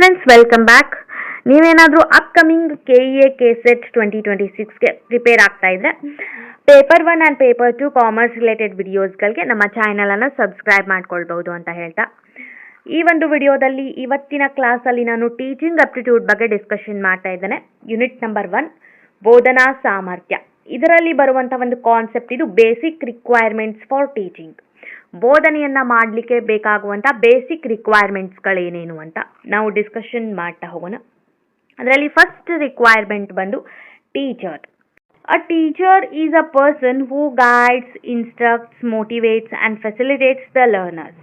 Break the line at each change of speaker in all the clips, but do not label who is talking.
Friends, welcome back. ನೀವೇನಾದರೂ upcoming KEA KSET 2026ಗೆ prepare ಆಗ್ತಾ ಇದ್ರೆ paper 1 and paper 2 commerce related ವಿಡಿಯೋಸ್ಗಳಿಗೆ ನಮ್ಮ ಚಾನಲನ್ನು ಸಬ್ಸ್ಕ್ರೈಬ್ ಮಾಡ್ಕೊಳ್ಬಹುದು ಅಂತ ಹೇಳ್ತಾ, ಈ ಒಂದು ವಿಡಿಯೋದಲ್ಲಿ ಇವತ್ತಿನ ಕ್ಲಾಸಲ್ಲಿ ನಾನು ಟೀಚಿಂಗ್ ಅಪ್ಟಿಟ್ಯೂಡ್ ಬಗ್ಗೆ ಡಿಸ್ಕಷನ್ ಮಾಡ್ತಾ ಇದ್ದೇನೆ. ಯೂನಿಟ್ ನಂಬರ್ 1 ಬೋಧನಾ ಸಾಮರ್ಥ್ಯ. ಇದರಲ್ಲಿ ಬರುವಂಥ ಒಂದು ಕಾನ್ಸೆಪ್ಟ್ ಇದು ಬೇಸಿಕ್ ರಿಕ್ವೈರ್ಮೆಂಟ್ಸ್ ಫಾರ್ ಟೀಚಿಂಗ್. ಬೋಧನೆಯನ್ನ ಮಾಡಲಿಕ್ಕೆ ಬೇಕಾಗುವಂಥ ಬೇಸಿಕ್ ರಿಕ್ವೈರ್ಮೆಂಟ್ಸ್ಗಳೇನೇನು ಅಂತ ನಾವು ಡಿಸ್ಕಷನ್ ಮಾಡ್ತಾ ಹೋಗೋಣ. ಅದರಲ್ಲಿ ಫಸ್ಟ್ ರಿಕ್ವೈರ್ಮೆಂಟ್ ಬಂದು teacher. A teacher is a person who guides, instructs, motivates and facilitates the learners.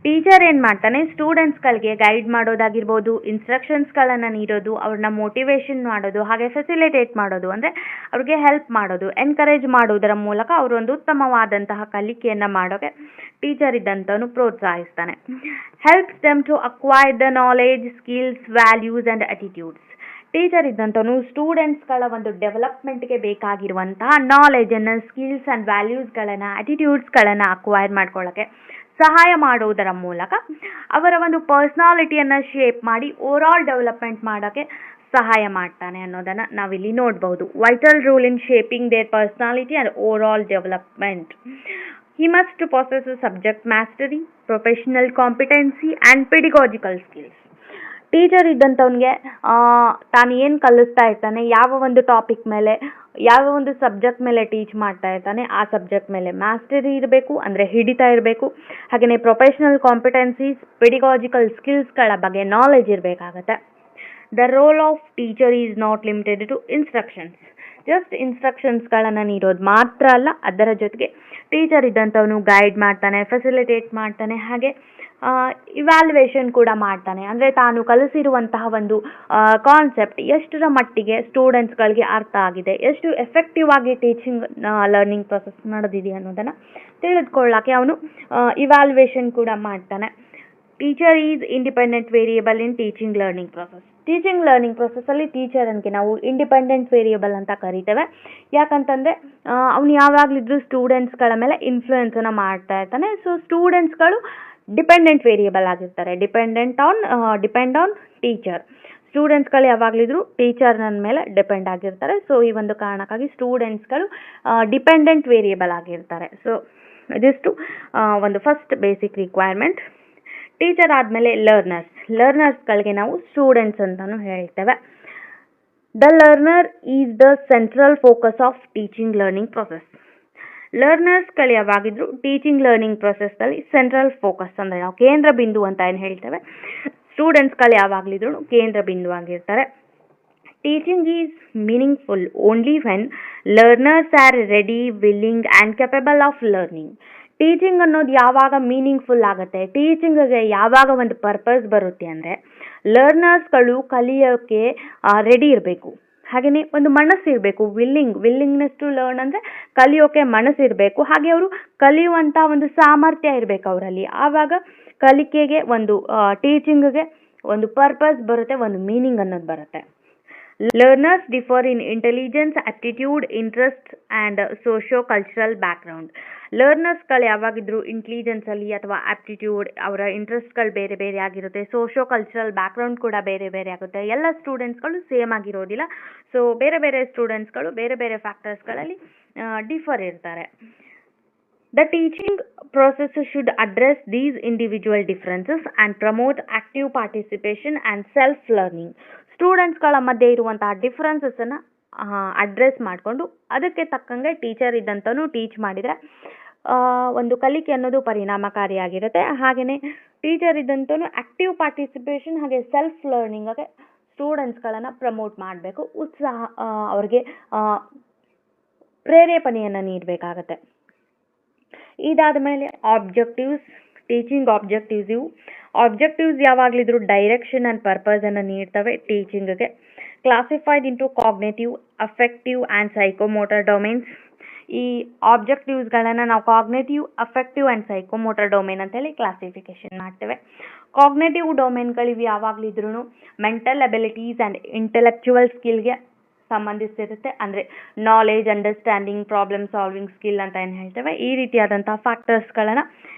Teacher ಏನು ಮಾಡ್ತಾನೆ, ಸ್ಟೂಡೆಂಟ್ಸ್ಗಳಿಗೆ ಗೈಡ್ ಮಾಡೋದಾಗಿರ್ಬೋದು, ಇನ್ಸ್ಟ್ರಕ್ಷನ್ಸ್ಗಳನ್ನು ನೀಡೋದು, ಅವ್ರನ್ನ ಮೋಟಿವೇಶನ್ ಮಾಡೋದು, ಹಾಗೆ ಫೆಸಿಲಿಟೇಟ್ ಮಾಡೋದು ಅಂದರೆ ಅವ್ರಿಗೆ ಹೆಲ್ಪ್ ಮಾಡೋದು, ಎನ್ಕರೇಜ್ ಮಾಡೋದರ ಮೂಲಕ ಅವರು ಒಂದು ಉತ್ತಮವಾದಂತಹ ಕಲಿಕೆಯನ್ನು ಮಾಡೋಕ್ಕೆ ಟೀಚರ್ ಇದ್ದಂಥವನು ಪ್ರೋತ್ಸಾಹಿಸ್ತಾನೆ. Helps them to acquire the knowledge, skills, values and attitudes. Teacher ಇದ್ದಂಥವನು ಸ್ಟೂಡೆಂಟ್ಸ್ಗಳ ಒಂದು ಡೆವಲಪ್ಮೆಂಟ್ಗೆ ಬೇಕಾಗಿರುವಂತಹ ನಾಲೆಜನ್ನು, ಸ್ಕಿಲ್ಸ್ ಆ್ಯಂಡ್ ವ್ಯಾಲ್ಯೂಸ್ಗಳನ್ನು, ಅಟಿಟ್ಯೂಡ್ಸ್ಗಳನ್ನು ಅಕ್ವೈರ್ ಮಾಡ್ಕೊಳ್ಳೋಕ್ಕೆ ಸಹಾಯ ಮಾಡುವುದರ ಮೂಲಕ ಅವರ ಒಂದು ಪರ್ಸ್ನಾಲಿಟಿಯನ್ನು ಶೇಪ್ ಮಾಡಿ ಓವರ್ ಆಲ್ ಡೆವಲಪ್ಮೆಂಟ್ ಮಾಡೋಕ್ಕೆ ಸಹಾಯ ಮಾಡ್ತಾನೆ ಅನ್ನೋದನ್ನು ನಾವಿಲ್ಲಿ ನೋಡ್ಬೋದು. Vital role in shaping their personality and overall development. He must possess a subject mastery, professional competency and pedagogical skills. Teacher ಇದ್ದಂಥವ್ನಿಗೆ ತಾನು ಏನು ಕಲಿಸ್ತಾ ಇರ್ತಾನೆ, ಯಾವ ಒಂದು ಟಾಪಿಕ್ ಮೇಲೆ, ಯಾವ ಒಂದು ಸಬ್ಜೆಕ್ಟ್ ಮೇಲೆ ಟೀಚ್ ಮಾಡ್ತಾ ಇರ್ತಾನೆ, ಆ ಸಬ್ಜೆಕ್ಟ್ ಮೇಲೆ ಮಾಸ್ಟರಿ ಇರಬೇಕು, ಅಂದರೆ ಹಿಡಿತಾ ಇರಬೇಕು. ಹಾಗೆಯೇ ಪ್ರೊಫೆಷನಲ್ ಕಾಂಪಿಟೆನ್ಸೀಸ್, ಪೆಡಿಗಾಜಿಕಲ್ ಸ್ಕಿಲ್ಸ್ಗಳ ಬಗ್ಗೆ ನಾಲೆಜ್ ಇರಬೇಕಾಗತ್ತೆ. The role of teacher is not limited to instructions. Just ಇನ್ಸ್ಟ್ರಕ್ಷನ್ಸ್ಗಳನ್ನು ನೀಡೋದು ಮಾತ್ರ ಅಲ್ಲ, ಅದರ ಜೊತೆಗೆ ಟೀಚರ್ ಇದ್ದಂಥವನು ಗೈಡ್ ಮಾಡ್ತಾನೆ, ಫೆಸಿಲಿಟೇಟ್ ಮಾಡ್ತಾನೆ, ಹಾಗೆ ಇವ್ಯಾಲ್ಯುವೇಷನ್ ಕೂಡ ಮಾಡ್ತಾನೆ. ಅಂದರೆ ತಾನು ಕಲಿಸಿರುವಂತಹ ಒಂದು ಕಾನ್ಸೆಪ್ಟ್ ಎಷ್ಟರ ಮಟ್ಟಿಗೆ ಸ್ಟೂಡೆಂಟ್ಸ್ಗಳಿಗೆ ಅರ್ಥ ಆಗಿದೆ, ಎಷ್ಟು ಎಫೆಕ್ಟಿವ್ ಆಗಿ ಟೀಚಿಂಗ್ ಲರ್ನಿಂಗ್ ಪ್ರೊಸೆಸ್ ನಡೆದಿದೆ ಅನ್ನೋದನ್ನು ತಿಳಿದುಕೊಳ್ಳೋಕ್ಕೆ ಅವನು ಇವ್ಯಾಲ್ಯುವೇಷನ್ ಕೂಡ ಮಾಡ್ತಾನೆ. Teacher is independent variable in teaching learning process. Teaching learning ಪ್ರೊಸೆಸ್ಸಲ್ಲಿ ಟೀಚರನ್ಗೆ ನಾವು ಇಂಡಿಪೆಂಡೆಂಟ್ ವೇರಿಯೇಬಲ್ ಅಂತ ಕರಿತೇವೆ. ಯಾಕಂತಂದರೆ ಅವನು ಯಾವಾಗಲಿದ್ರೂ ಸ್ಟೂಡೆಂಟ್ಸ್ಗಳ ಮೇಲೆ ಇನ್ಫ್ಲೂಯೆನ್ಸನ್ನು ಮಾಡ್ತಾ ಇರ್ತಾನೆ. ಸೊ ಸ್ಟೂಡೆಂಟ್ಸ್ಗಳು ಡಿಪೆಂಡೆಂಟ್ ವೇರಿಯೇಬಲ್ ಆಗಿರ್ತಾರೆ, ಡಿಪೆಂಡ್ ಆನ್ ಟೀಚರ್. ಸ್ಟೂಡೆಂಟ್ಸ್ಗಳು ಯಾವಾಗಲಿದ್ರು ಟೀಚರ್ನ ಮೇಲೆ ಡಿಪೆಂಡ್ ಆಗಿರ್ತಾರೆ. ಸೊ ಈ ಒಂದು ಕಾರಣಕ್ಕಾಗಿ ಸ್ಟೂಡೆಂಟ್ಸ್ಗಳು ಡಿಪೆಂಡೆಂಟ್ ವೇರಿಯೇಬಲ್ ಆಗಿರ್ತಾರೆ. ಸೊ ಇದಿಷ್ಟು ಒಂದು ಫಸ್ಟ್ ಬೇಸಿಕ್ ರಿಕ್ವೈರ್ಮೆಂಟ್. ಟೀಚರ್ ಆದಮೇಲೆ ಲರ್ನರ್ಸ್ಗಳಿಗೆ ನಾವು ಸ್ಟೂಡೆಂಟ್ಸ್ ಅಂತಲೂ ಹೇಳ್ತೇವೆ. The learner is the central focus of teaching learning process. ಲರ್ನರ್ಸ್ಗಳು ಯಾವಾಗಿದ್ರು ಟೀಚಿಂಗ್ ಲರ್ನಿಂಗ್ ಪ್ರೊಸೆಸ್ನಲ್ಲಿ ಸೆಂಟ್ರಲ್ ಫೋಕಸ್, ಅಂದರೆ ನಾವು ಕೇಂದ್ರ ಬಿಂದು ಅಂತ ಏನು ಹೇಳ್ತೇವೆ, ಸ್ಟೂಡೆಂಟ್ಸ್ಗಳು ಯಾವಾಗಲಿದ್ರು ಕೇಂದ್ರ ಬಿಂದು ಆಗಿರ್ತಾರೆ. Teaching is meaningful only when learners are ready, willing and capable of learning. Teaching ಅನ್ನೋದು ಯಾವಾಗ ಮೀನಿಂಗ್ಫುಲ್ ಆಗುತ್ತೆ, ಟೀಚಿಂಗ್ಗೆ ಯಾವಾಗ ಒಂದು ಪರ್ಪಸ್ ಬರುತ್ತೆ ಅಂದರೆ ಲರ್ನರ್ಸ್ಗಳು ಕಲಿಯೋಕ್ಕೆ ರೆಡಿ ಇರಬೇಕು, ಹಾಗೆಯೇ ಒಂದು ಮನಸ್ಸಿರಬೇಕು. ವಿಲ್ಲಿಂಗ್ನೆಸ್ ಟು ಲರ್ನ್ ಅಂದರೆ ಕಲಿಯೋಕ್ಕೆ ಮನಸ್ಸಿರಬೇಕು, ಹಾಗೆ ಅವರು ಕಲಿಯುವಂಥ ಒಂದು ಸಾಮರ್ಥ್ಯ ಇರಬೇಕು ಅವರಲ್ಲಿ. ಆವಾಗ ಕಲಿಕೆಗೆ ಒಂದು ಟೀಚಿಂಗ್ಗೆ ಒಂದು ಪರ್ಪಸ್ ಬರುತ್ತೆ, ಒಂದು ಮೀನಿಂಗ್ ಅನ್ನೋದು ಬರುತ್ತೆ. Learners differ in intelligence, aptitude, interest and socio cultural background. ಲರ್ನರ್ಸ್ಗಳು ಯಾವಾಗಿದ್ರು ಇಂಟೆಲಿಜೆನ್ಸಲ್ಲಿ ಅಥವಾ ಆಪ್ಟಿಟ್ಯೂಡ್, ಅವರ ಇಂಟ್ರೆಸ್ಟ್ಗಳು ಬೇರೆ ಬೇರೆ ಆಗಿರುತ್ತೆ, ಸೋಷಿಯೋ ಕಲ್ಚರಲ್ ಬ್ಯಾಕ್ಗ್ರೌಂಡ್ ಕೂಡ ಬೇರೆ ಬೇರೆ ಆಗುತ್ತೆ. ಎಲ್ಲ ಸ್ಟೂಡೆಂಟ್ಸ್ಗಳು ಸೇಮ್ ಆಗಿರೋದಿಲ್ಲ. ಸೊ ಬೇರೆ ಬೇರೆ ಸ್ಟೂಡೆಂಟ್ಸ್ಗಳು ಬೇರೆ ಬೇರೆ ಫ್ಯಾಕ್ಟರ್ಸ್ಗಳಲ್ಲಿ ಡಿಫರ್ ಇರ್ತಾರೆ. The teaching process should address these individual differences and promote active participation and self-learning. ಸ್ಟೂಡೆಂಟ್ಸ್ಗಳ ಮಧ್ಯೆ ಇರುವಂತಹ ಡಿಫ್ರೆನ್ಸಸ್ಸನ್ನು ಅಡ್ರೆಸ್ ಮಾಡಿಕೊಂಡು ಅದಕ್ಕೆ ತಕ್ಕಂಗೆ ಟೀಚರ್ ಇದ್ದಂಥವನು ಟೀಚ್ ಮಾಡಿದರೆ ಒಂದು ಕಲಿಕೆ ಅನ್ನೋದು ಪರಿಣಾಮಕಾರಿಯಾಗಿರುತ್ತೆ. ಹಾಗೆಯೇ ಟೀಚರ್ ಇದ್ದಂಥವನು ಆ್ಯಕ್ಟಿವ್ ಪಾರ್ಟಿಸಿಪೇಷನ್ ಹಾಗೆ ಸೆಲ್ಫ್ ಲರ್ನಿಂಗ್ಗೆ ಸ್ಟೂಡೆಂಟ್ಸ್ಗಳನ್ನು ಪ್ರಮೋಟ್ ಮಾಡಬೇಕು, ಅವ್ರಿಗೆ ಪ್ರೇರೇಪಣೆಯನ್ನು ನೀಡಬೇಕಾಗತ್ತೆ. ಇದಾದ ಮೇಲೆ ಆಬ್ಜೆಕ್ಟಿವ್ಸ್, ಟೀಚಿಂಗ್ ಆಬ್ಜೆಕ್ಟಿವ್ಸ್ ಯಾವಾಗಲಿದ್ರು ಡೈರೆಕ್ಷನ್ ಆ್ಯಂಡ್ ಪರ್ಪಸನ್ನು ನೀಡ್ತವೆ ಟೀಚಿಂಗ್ಗೆ. Classified into cognitive, affective and psychomotor domains. ಈ ಆಬ್ಜೆಕ್ಟಿವ್ಸ್ಗಳನ್ನು ನಾವು cognitive, affective and psychomotor domain ಅಂತೇಳಿ ಕ್ಲಾಸಿಫಿಕೇಶನ್ ಮಾಡ್ತೇವೆ. ಕಾಗ್ನೇಟಿವ್ ಡೊಮೇನ್ಗಳಿವು ಯಾವಾಗಲಿದ್ರು ಮೆಂಟಲ್ ಅಬಿಲಿಟೀಸ್ ಆ್ಯಂಡ್ ಇಂಟೆಲೆಕ್ಚುವಲ್ ಸ್ಕಿಲ್ಗೆ ಸಂಬಂಧಿಸಿರುತ್ತೆ. ಅಂದರೆ knowledge, understanding, problem solving skill ಅಂತ ಏನು ಹೇಳ್ತೇವೆ, ಈ ರೀತಿಯಾದಂಥ ಫ್ಯಾಕ್ಟರ್ಸ್ಗಳನ್ನು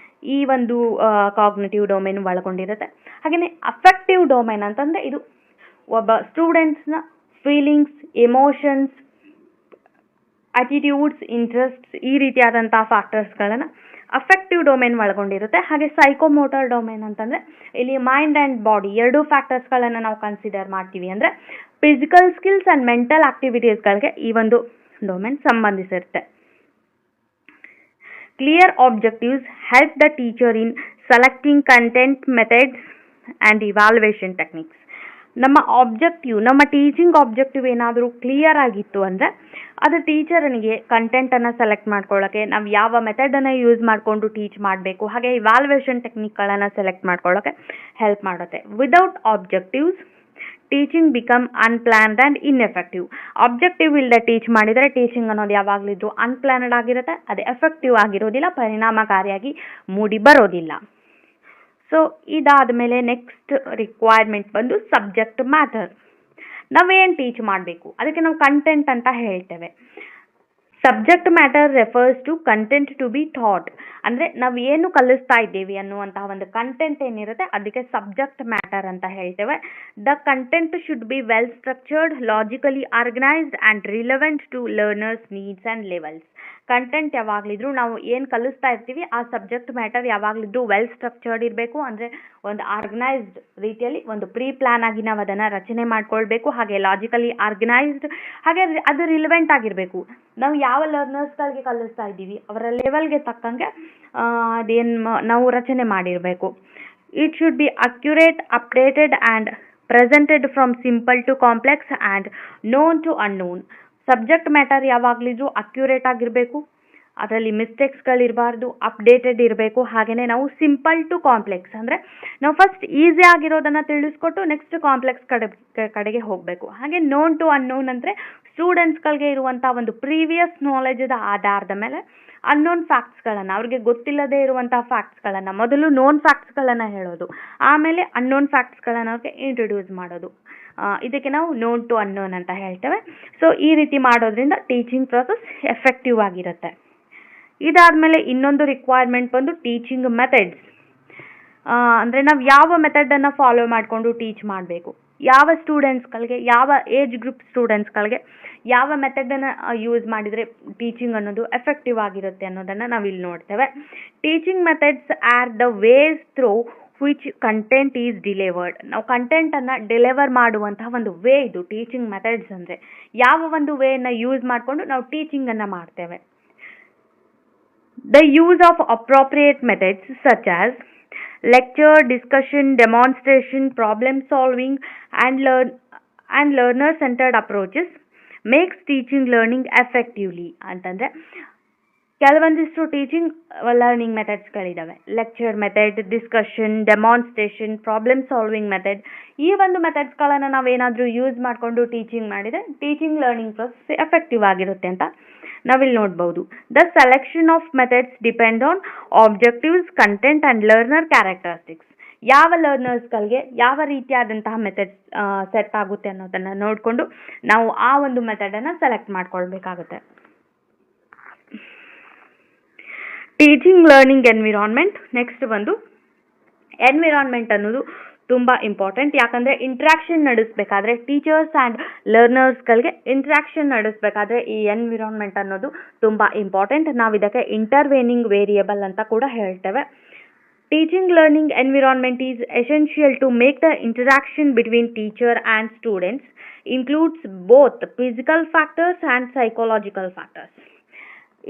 ಈ ಒಂದು ಕಾಗ್ನಿಟಿವ್ ಡೊಮೇನ್ ಒಳಗೊಂಡಿರುತ್ತೆ. ಹಾಗೆಯೇ ಅಫೆಕ್ಟಿವ್ ಡೊಮೇನ್ ಅಂತಂದರೆ ಇದು ಒಬ್ಬ ಸ್ಟೂಡೆಂಟ್ಸ್ನ ಫೀಲಿಂಗ್ಸ್, ಎಮೋಷನ್ಸ್, ಆಟಿಟ್ಯೂಡ್ಸ್, ಇಂಟ್ರೆಸ್ಟ್ಸ್ ಈ ರೀತಿಯಾದಂಥ ಫ್ಯಾಕ್ಟರ್ಸ್ಗಳನ್ನು ಅಫೆಕ್ಟಿವ್ ಡೊಮೇನ್ ಒಳಗೊಂಡಿರುತ್ತೆ. ಹಾಗೆ ಸೈಕೋಮೋಟರ್ ಡೊಮೇನ್ ಅಂತಂದರೆ ಇಲ್ಲಿ ಮೈಂಡ್ ಆ್ಯಂಡ್ ಬಾಡಿ ಎರಡೂ ಫ್ಯಾಕ್ಟರ್ಸ್ಗಳನ್ನು ನಾವು ಕನ್ಸಿಡರ್ ಮಾಡ್ತೀವಿ. ಅಂದರೆ ಫಿಸಿಕಲ್ ಸ್ಕಿಲ್ಸ್ ಆ್ಯಂಡ್ ಮೆಂಟಲ್ ಆಕ್ಟಿವಿಟೀಸ್ಗಳಿಗೆ ಈ ಒಂದು ಡೊಮೇನ್ ಸಂಬಂಧಿಸಿರುತ್ತೆ. Clear objectives help the teacher in selecting content, methods and evaluation techniques. ನಮ್ಮ ಟೀಚಿಂಗ್ ಆಬ್ಜೆಕ್ಟಿವ್ ಏನಾದರೂ ಕ್ಲಿಯರ್ ಆಗಿತ್ತು ಅಂದರೆ ಅದು ಟೀಚರನಿಗೆ ಕಂಟೆಂಟನ್ನು ಸೆಲೆಕ್ಟ್ ಮಾಡ್ಕೊಳ್ಳೋಕ್ಕೆ, ನಾವು ಯಾವ ಮೆಥಡನ್ನು ಯೂಸ್ ಮಾಡಿಕೊಂಡು ಟೀಚ್ ಮಾಡಬೇಕು, ಹಾಗೆ ಇವ್ಯಾಲ್ಯುವೇಷನ್ ಟೆಕ್ನಿಕ್ಗಳನ್ನು ಸೆಲೆಕ್ಟ್ ಮಾಡ್ಕೊಳ್ಳೋಕ್ಕೆ ಹೆಲ್ಪ್ ಮಾಡುತ್ತೆ. Without objectives teaching become unplanned and ineffective. Objective ಇಲ್ಲದೆ ಟೀಚ್ ಮಾಡಿದರೆ ಟೀಚಿಂಗ್ ಅನ್ನೋದು ಯಾವಾಗಲಿದ್ರು ಅನ್ಪ್ಲಾನ್ಡ್ ಆಗಿರುತ್ತೆ, ಅದು ಎಫೆಕ್ಟಿವ್ ಆಗಿರೋದಿಲ್ಲ, ಪರಿಣಾಮಕಾರಿಯಾಗಿ ಮೂಡಿ ಬರೋದಿಲ್ಲ. ಸೊ ಇದಾದ ಮೇಲೆ ನೆಕ್ಸ್ಟ್ ರಿಕ್ವೈರ್ಮೆಂಟ್ ಬಂದು ಸಬ್ಜೆಕ್ಟ್ ಮ್ಯಾಟರ್. ನಾವೇನು ಟೀಚ್ ಮಾಡಬೇಕು ಅದಕ್ಕೆ ನಾವು ಕಂಟೆಂಟ್ ಅಂತ ಹೇಳ್ತೇವೆ. Subject matter refers to content to be taught. ಅಂದರೆ ನಾವು ಏನು ಕಲಿಸ್ತಾ ಇದ್ದೀವಿ ಅನ್ನುವಂತಹ ಒಂದು ಕಂಟೆಂಟ್ ಏನಿರುತ್ತೆ ಅದಕ್ಕೆ ಸಬ್ಜೆಕ್ಟ್ ಮ್ಯಾಟರ್ ಅಂತ ಹೇಳ್ತೇವೆ. The content should be well structured, logically organised and relevant to learners needs and levels. Content ಯಾವಾಗಲಿದ್ರು ನಾವು ಏನು ಕಲಿಸ್ತಾ ಇರ್ತೀವಿ ಆ ಸಬ್ಜೆಕ್ಟ್ ಮ್ಯಾಟರ್ ಯಾವಾಗಲಿದ್ರು ವೆಲ್ ಸ್ಟ್ರಕ್ಚರ್ಡ್ ಇರಬೇಕು. ಅಂದರೆ ಒಂದು ಆರ್ಗನೈಸ್ಡ್ ರೀತಿಯಲ್ಲಿ ಒಂದು ಪ್ರೀ ಪ್ಲಾನ್ ಆಗಿ ನಾವು ಅದನ್ನು ರಚನೆ ಮಾಡ್ಕೊಳ್ಬೇಕು. ಹಾಗೆ ಲಾಜಿಕಲಿ ಆರ್ಗನೈಸ್ಡ್, ಹಾಗೆ ಅದು ರಿಲೆವೆಂಟ್ ಆಗಿರಬೇಕು. ನಾವು ಯಾವ ಲರ್ನರ್ಸ್ಗಳಿಗೆ ಕಲಿಸ್ತಾ ಇದ್ದೀವಿ ಅವರ ಲೆವೆಲ್ಗೆ ತಕ್ಕಂಗೆ ನಾವು ರಚನೆ ಮಾಡಿರಬೇಕು. It should be accurate, updated and presented from simple to complex and known to unknown. Subject matter ಯಾವಾಗಲಿದ್ರು ಅಕ್ಯುರೇಟ್ ಆಗಿರಬೇಕು, ಅದರಲ್ಲಿ ಮಿಸ್ಟೇಕ್ಸ್ಗಳಿರಬಾರ್ದು, ಅಪ್ಡೇಟೆಡ್ ಇರಬೇಕು. ಹಾಗೆಯೇ ನಾವು ಸಿಂಪಲ್ ಟು ಕಾಂಪ್ಲೆಕ್ಸ್ ಅಂದರೆ ನಾವು ಫಸ್ಟ್ ಈಸಿ ಆಗಿರೋದನ್ನು ತಿಳಿಸ್ಕೊಟ್ಟು ನೆಕ್ಸ್ಟ್ ಕಾಂಪ್ಲೆಕ್ಸ್ ಕಡೆಗೆ ಹೋಗಬೇಕು. ಹಾಗೆ ನೋನ್ ಟು ಅನ್ನೋನ್ ಅಂದರೆ ಸ್ಟೂಡೆಂಟ್ಸ್ಗಳಿಗೆ ಇರುವಂಥ ಒಂದು ಪ್ರೀವಿಯಸ್ ನಾಲೆಜದ ಆಧಾರದ ಮೇಲೆ ಅನ್ನೋನ್ ಫ್ಯಾಕ್ಟ್ಸ್ಗಳನ್ನು, ಅವ್ರಿಗೆ ಗೊತ್ತಿಲ್ಲದೆ ಇರುವಂಥ ಫ್ಯಾಕ್ಟ್ಸ್ಗಳನ್ನು ಮೊದಲು ನೋನ್ ಫ್ಯಾಕ್ಟ್ಸ್ಗಳನ್ನು ಹೇಳೋದು, ಆಮೇಲೆ ಅನ್ನೋನ್ ಫ್ಯಾಕ್ಟ್ಸ್ಗಳನ್ನು ಅವ್ರಿಗೆ ಇಂಟ್ರೊಡ್ಯೂಸ್ ಮಾಡೋದು. ಇದಕ್ಕೆ ನಾವು ನೋನ್ ಟು ಅನ್ನೋನ್ ಅಂತ ಹೇಳ್ತೇವೆ. ಸೊ ಈ ರೀತಿ ಮಾಡೋದ್ರಿಂದ ಟೀಚಿಂಗ್ ಪ್ರೊಸೆಸ್ ಎಫೆಕ್ಟಿವ್ ಆಗಿರುತ್ತೆ. ಇದಾದಮೇಲೆ ಇನ್ನೊಂದು ರಿಕ್ವೈರ್ಮೆಂಟ್ ಬಂದು ಟೀಚಿಂಗ್ ಮೆಥಡ್ಸ್. ಅಂದರೆ ನಾವು ಯಾವ ಮೆಥಡನ್ನು ಫಾಲೋ ಮಾಡಿಕೊಂಡು ಟೀಚ್ ಮಾಡಬೇಕು, ಯಾವ ಸ್ಟೂಡೆಂಟ್ಸ್ಗಳಿಗೆ, ಯಾವ ಏಜ್ ಗ್ರೂಪ್ ಸ್ಟೂಡೆಂಟ್ಸ್ಗಳಿಗೆ ಯಾವ ಮೆಥಡನ್ನು ಯೂಸ್ ಮಾಡಿದರೆ ಟೀಚಿಂಗ್ ಅನ್ನೋದು ಎಫೆಕ್ಟಿವ್ ಆಗಿರುತ್ತೆ ಅನ್ನೋದನ್ನು ನಾವು ಇಲ್ಲಿ ನೋಡ್ತೇವೆ. Teaching methods are the ways through which content is delivered. ನಾವು ಕಂಟೆಂಟನ್ನು ಡೆಲಿವರ್ ಮಾಡುವಂತಹ ಒಂದು ವೇ ಇದು ಟೀಚಿಂಗ್ ಮೆಥಡ್ಸ್. ಅಂದರೆ ಯಾವ ಒಂದು ವೇಯನ್ನು ಯೂಸ್ ಮಾಡಿಕೊಂಡು ನಾವು ಟೀಚಿಂಗನ್ನು ಮಾಡ್ತೇವೆ. The use of appropriate methods such as lecture, discussion, demonstration, problem solving and learner centered approaches makes teaching learning effectively. ಅಂತಂದರೆ ಕೆಲವೊಂದಿಷ್ಟು ಟೀಚಿಂಗ್ ಲರ್ನಿಂಗ್ ಮೆಥಡ್ಸ್ಗಳಿದ್ದಾವೆ. Lecture method, discussion, demonstration, problem solving method. ಈ ಒಂದು ಮೆಥಡ್ಸ್ಗಳನ್ನು ನಾವೇನಾದರೂ ಯೂಸ್ ಮಾಡಿಕೊಂಡು ಟೀಚಿಂಗ್ ಮಾಡಿದರೆ teaching learning process effective ಆಗಿರುತ್ತೆ ಅಂತ ನಾವಿಲ್ಲಿ ನೋಡ್ಬೋದು. The selection of methods depend on objectives, content and learner characteristics. ಯಾವ ಲರ್ನರ್ಸ್ಗಳಿಗೆ ಯಾವ ರೀತಿಯಾದಂತಹ ಮೆಥಡ್ಸ್ ಸೆಟ್ ಆಗುತ್ತೆ ಅನ್ನೋದನ್ನು ನೋಡಿಕೊಂಡು ನಾವು ಆ ಒಂದು ಮೆಥಡನ್ನು ಸೆಲೆಕ್ಟ್ ಮಾಡ್ಕೊಳ್ಬೇಕಾಗುತ್ತೆ. Teaching learning environment. ನೆಕ್ಸ್ಟ್ ಬಂದು ಎನ್ವಿರಾನ್ಮೆಂಟ್ ಅನ್ನೋದು ತುಂಬ ಇಂಪಾರ್ಟೆಂಟ್. ಯಾಕಂದರೆ ಇಂಟ್ರ್ಯಾಕ್ಷನ್ ನಡೆಸಬೇಕಾದ್ರೆ ಟೀಚರ್ಸ್ ಆ್ಯಂಡ್ ಲರ್ನರ್ಸ್ಗಳಿಗೆ ಇಂಟ್ರ್ಯಾಕ್ಷನ್ ನಡೆಸಬೇಕಾದ್ರೆ ಈ ಎನ್ವಿರಾನ್ಮೆಂಟ್ ಅನ್ನೋದು ತುಂಬ ಇಂಪಾರ್ಟೆಂಟ್. ನಾವು ಇದಕ್ಕೆ ಇಂಟರ್ವೇನಿಂಗ್ ವೇರಿಯಬಲ್ ಅಂತ ಕೂಡ ಹೇಳ್ತೇವೆ. Teaching learning environment is essential to make the interaction between teacher and students includes both physical factors and psychological factors.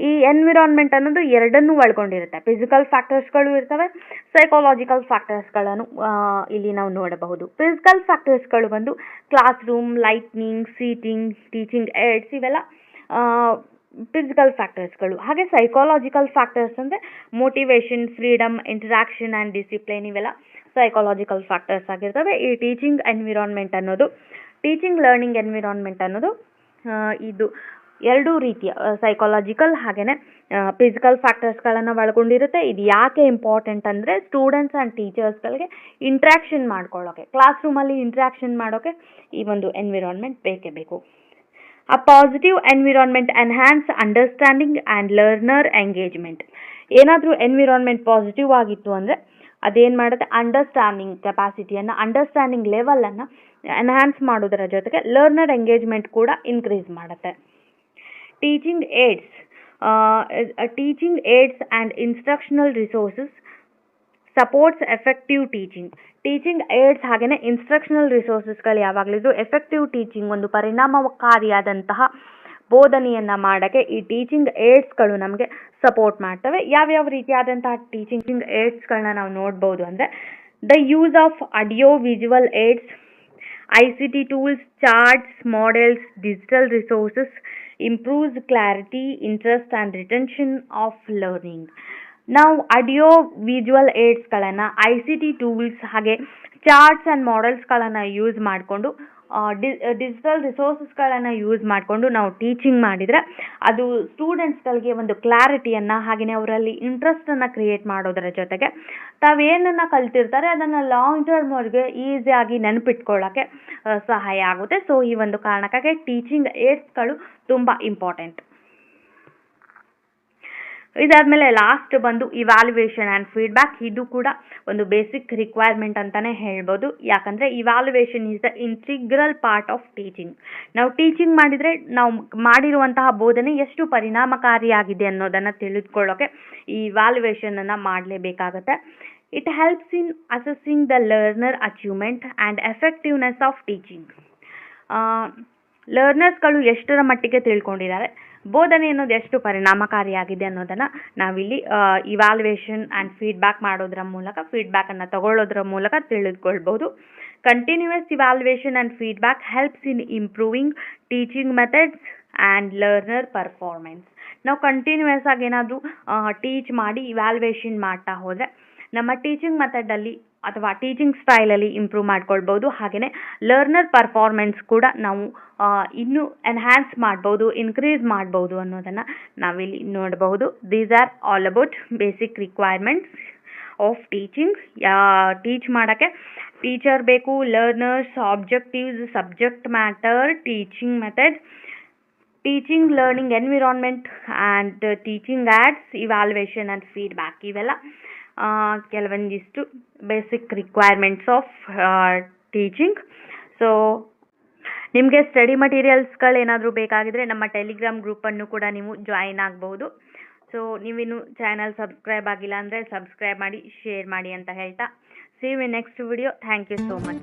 ಈ ಎನ್ವಿರಾನ್ಮೆಂಟ್ ಅನ್ನೋದು ಎರಡನ್ನೂ ಒಳಗೊಂಡಿರುತ್ತೆ. ಫಿಸಿಕಲ್ ಫ್ಯಾಕ್ಟರ್ಸ್ಗಳು ಇರ್ತವೆ, ಸೈಕಾಲಜಿಕಲ್ ಫ್ಯಾಕ್ಟರ್ಸ್ಗಳನ್ನು ಇಲ್ಲಿ ನಾವು ನೋಡಬಹುದು. ಫಿಸಿಕಲ್ ಫ್ಯಾಕ್ಟರ್ಸ್ಗಳು ಬಂದು class room, lightning, seating, teaching AIDS ಇವೆಲ್ಲ ಫಿಸಿಕಲ್ ಫ್ಯಾಕ್ಟರ್ಸ್ಗಳು. ಹಾಗೆ ಸೈಕಾಲಜಿಕಲ್ ಫ್ಯಾಕ್ಟರ್ಸ್ ಅಂದರೆ motivation, freedom, interaction and discipline ಇವೆಲ್ಲ ಸೈಕಾಲಜಿಕಲ್ ಫ್ಯಾಕ್ಟರ್ಸ್ ಆಗಿರ್ತವೆ. ಈ ಟೀಚಿಂಗ್ ಎನ್ವಿರಾನ್ಮೆಂಟ್ ಅನ್ನೋದು, ಟೀಚಿಂಗ್ ಲರ್ನಿಂಗ್ ಎನ್ವಿರಾನ್ಮೆಂಟ್ ಅನ್ನೋದು ಇದು ಎರಡೂ ರೀತಿಯ ಸೈಕಾಲಜಿಕಲ್ ಹಾಗೆಯೇ ಫಿಸಿಕಲ್ ಫ್ಯಾಕ್ಟರ್ಸ್ಗಳನ್ನು ಒಳಗೊಂಡಿರುತ್ತೆ. ಇದು ಯಾಕೆ ಇಂಪಾರ್ಟೆಂಟ್ ಅಂದರೆ ಸ್ಟೂಡೆಂಟ್ಸ್ ಆ್ಯಂಡ್ ಟೀಚರ್ಸ್ಗಳಿಗೆ ಇಂಟ್ರ್ಯಾಕ್ಷನ್ ಮಾಡ್ಕೊಳ್ಳೋಕ್ಕೆ, ಕ್ಲಾಸ್ ರೂಮಲ್ಲಿ ಇಂಟ್ರ್ಯಾಕ್ಷನ್ ಮಾಡೋಕ್ಕೆ ಈ ಒಂದು ಎನ್ವಿರಾನ್ಮೆಂಟ್ ಬೇಕೇ ಬೇಕು. A positive environment enhance understanding and learner engagement. ಏನಾದರೂ ಎನ್ವಿರಾನ್ಮೆಂಟ್ ಪಾಸಿಟಿವ್ ಆಗಿತ್ತು ಅಂದರೆ ಅದೇನು ಮಾಡುತ್ತೆ, ಅಂಡರ್ಸ್ಟ್ಯಾಂಡಿಂಗ್ ಕೆಪಾಸಿಟಿಯನ್ನು, ಅಂಡರ್ಸ್ಟ್ಯಾಂಡಿಂಗ್ ಲೆವೆಲನ್ನು ಎನ್ಹ್ಯಾನ್ಸ್ ಮಾಡೋದರ ಜೊತೆಗೆ ಲರ್ನರ್ ಎಂಗೇಜ್ಮೆಂಟ್ ಕೂಡ ಇನ್ಕ್ರೀಸ್ ಮಾಡುತ್ತೆ. Teaching AIDS and instructional resources supports effective teaching. Teaching AIDS ಹಾಗೆಯೇ ಇನ್ಸ್ಟ್ರಕ್ಷನಲ್ ರಿಸೋರ್ಸಸ್ಗಳು ಯಾವಾಗಲಿದ್ರು ಎಫೆಕ್ಟಿವ್ ಟೀಚಿಂಗ್, ಒಂದು ಪರಿಣಾಮಕಾರಿಯಾದಂತಹ ಬೋಧನೆಯನ್ನು ಮಾಡೋಕ್ಕೆ ಈ ಟೀಚಿಂಗ್ ಏಡ್ಸ್ಗಳು ನಮಗೆ ಸಪೋರ್ಟ್ ಮಾಡ್ತವೆ. ಯಾವ್ಯಾವ ರೀತಿಯಾದಂತಹ ಟೀಚಿಂಗ್ ಏಡ್ಸ್ಗಳನ್ನ ನಾವು ನೋಡ್ಬೋದು ಅಂದರೆ, the use of audio visual AIDS, ICT tools, charts, models, digital resources improves clarity, interest and retention of learning. ನಾವು ಆಡಿಯೋ ವಿಜುವಲ್ ಏಡ್ಸ್ಗಳನ್ನು, ICT ಟೂಲ್ಸ್ ಹಾಗೆ ಚಾರ್ಟ್ಸ್ ಆ್ಯಂಡ್ ಮಾಡೆಲ್ಸ್ಗಳನ್ನು ಯೂಸ್ ಮಾಡಿಕೊಂಡು, ಡಿಜಿಟಲ್ ರಿಸೋರ್ಸಸ್ಗಳನ್ನು ಯೂಸ್ ಮಾಡಿಕೊಂಡು ನಾವು ಟೀಚಿಂಗ್ ಮಾಡಿದರೆ ಅದು ಸ್ಟೂಡೆಂಟ್ಸ್ಗಳಿಗೆ ಒಂದು ಕ್ಲಾರಿಟಿಯನ್ನು ಹಾಗೆಯೇ ಅವರಲ್ಲಿ ಇಂಟ್ರೆಸ್ಟನ್ನು ಕ್ರಿಯೇಟ್ ಮಾಡೋದರ ಜೊತೆಗೆ ತಾವೇನನ್ನು ಕಲ್ತಿರ್ತಾರೆ ಅದನ್ನು ಲಾಂಗ್ ಟರ್ಮ್ವರೆಗೆ ಈಸಿಯಾಗಿ ನೆನಪಿಟ್ಕೊಳ್ಳೋಕ್ಕೆ ಸಹಾಯ ಆಗುತ್ತೆ. ಸೊ ಈ ಒಂದು ಕಾರಣಕ್ಕಾಗಿ ಟೀಚಿಂಗ್ ಏಡ್ಸ್ಗಳು ತುಂಬ ಇಂಪಾರ್ಟೆಂಟ್. ಇದಾದಮೇಲೆ ಲಾಸ್ಟ್ ಬಂದು ಇವ್ಯಾಲ್ಯುವೇಷನ್ ಆ್ಯಂಡ್ ಫೀಡ್ಬ್ಯಾಕ್. ಇದು ಕೂಡ ಒಂದು ಬೇಸಿಕ್ ರಿಕ್ವೈರ್ಮೆಂಟ್ ಅಂತಲೇ ಹೇಳ್ಬೋದು. ಯಾಕಂದರೆ evaluation is the integral part of teaching. ನಾವು ಟೀಚಿಂಗ್ ಮಾಡಿದರೆ ನಾವು ಮಾಡಿರುವಂತಹ ಬೋಧನೆ ಎಷ್ಟು ಪರಿಣಾಮಕಾರಿಯಾಗಿದೆ ಅನ್ನೋದನ್ನು ತಿಳಿದುಕೊಳ್ಳೋಕೆ ಈ ಇವ್ಯಾಲ್ಯುವೇಷನನ್ನು ಮಾಡಲೇಬೇಕಾಗತ್ತೆ. It helps in assessing the learner achievement and effectiveness of teaching. ಲರ್ನರ್ಸ್ಗಳು ಎಷ್ಟರ ಮಟ್ಟಿಗೆ ತಿಳ್ಕೊಂಡಿದ್ದಾರೆ, ಬೋಧನೆ ಅನ್ನೋದು ಎಷ್ಟು ಪರಿಣಾಮಕಾರಿಯಾಗಿದೆ ಅನ್ನೋದನ್ನು ನಾವಿಲ್ಲಿ ಇವ್ಯಾಲ್ಯುವೇಷನ್ ಆ್ಯಂಡ್ ಫೀಡ್ಬ್ಯಾಕ್ ಮಾಡೋದ್ರ ಮೂಲಕ, ಫೀಡ್ಬ್ಯಾಕನ್ನು ತಗೊಳ್ಳೋದ್ರ ಮೂಲಕ ತಿಳಿದುಕೊಳ್ಬೋದು. Continuous evaluation and feedback helps in improving teaching methods and learner performance. ನಾವು ಕಂಟಿನ್ಯೂಯಸ್ ಆಗಿ ಏನಾದರೂ ಟೀಚ್ ಮಾಡಿ ಇವ್ಯಾಲ್ಯುವೇಷನ್ ಮಾಡ್ತಾ ಹೋದರೆ ನಮ್ಮ ಟೀಚಿಂಗ್ ಮೆಥಡಲ್ಲಿ ಅಥವಾ ಟೀಚಿಂಗ್ ಸ್ಟೈಲಲ್ಲಿ ಇಂಪ್ರೂವ್ ಮಾಡ್ಕೊಳ್ಬೋದು. ಹಾಗೆಯೇ ಲರ್ನರ್ ಪರ್ಫಾರ್ಮೆನ್ಸ್ ಕೂಡ ನಾವು ಇನ್ನೂ ಎನ್ಹ್ಯಾನ್ಸ್ ಮಾಡ್ಬೋದು, ಇನ್ಕ್ರೀಸ್ ಮಾಡ್ಬೋದು ಅನ್ನೋದನ್ನು ನಾವಿಲ್ಲಿ ನೋಡಬಹುದು. These are all about basic requirements of teaching. Teach ಮಾಡೋಕ್ಕೆ ಟೀಚರ್ ಬೇಕು, learners, objectives, subject matter, teaching method, teaching learning environment and teaching ads, evaluation and feedback. ಇವೆಲ್ಲ ಕೆಲವೊಂದಿಷ್ಟು basic requirements of teaching. So ನಿಮಗೆ study ಮಟೀರಿಯಲ್ಸ್ಗಳು ಏನಾದರೂ ಬೇಕಾಗಿದ್ದರೆ ನಮ್ಮ Telegram ಗ್ರೂಪನ್ನು ಕೂಡ ನೀವು join ಆಗ್ಬೋದು. ಸೊ ನೀವಿನ್ನು ಚಾನಲ್ ಸಬ್ಸ್ಕ್ರೈಬ್ ಆಗಿಲ್ಲ ಅಂದರೆ ಸಬ್ಸ್ಕ್ರೈಬ್ ಮಾಡಿ, ಶೇರ್ ಮಾಡಿ ಅಂತ ಹೇಳ್ತಾ, see you in next video. Thank you so much.